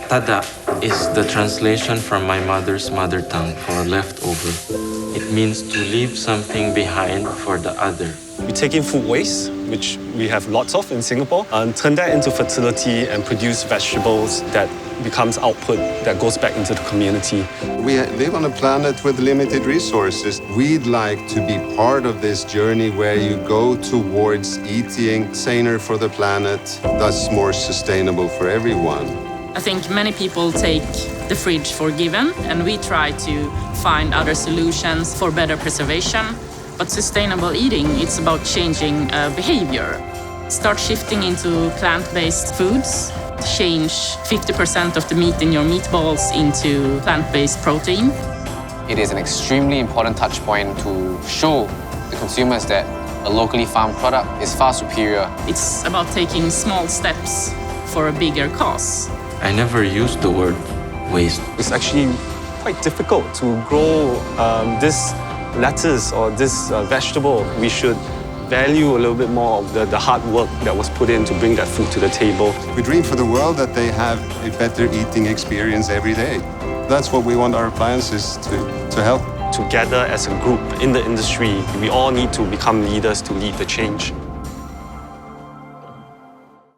Tada is the translation from my mother's mother tongue for leftover. It means to leave something behind for the other. We take in food waste, which we have lots of in Singapore, and turn that into fertility and produce vegetables that becomes output that goes back into the community. We live on a planet with limited resources. We'd like to be part of this journey where you go towards eating saner for the planet, thus more sustainable for everyone. I think many people take the fridge for given, and we try to find other solutions for better preservation. But sustainable eating, it's about changing behavior. Start shifting into plant-based foods. Change 50% of the meat in your meatballs into plant-based protein. It is an extremely important touch point to show the consumers that a locally farmed product is far superior. It's about taking small steps for a bigger cause. I never used the word waste. It's actually quite difficult to grow this lettuce or this vegetable. We should value a little bit more of the hard work that was put in to bring that food to the table. We dream for the world that they have a better eating experience every day. That's what we want our appliances to help. Together as a group in the industry, we all need to become leaders to lead the change.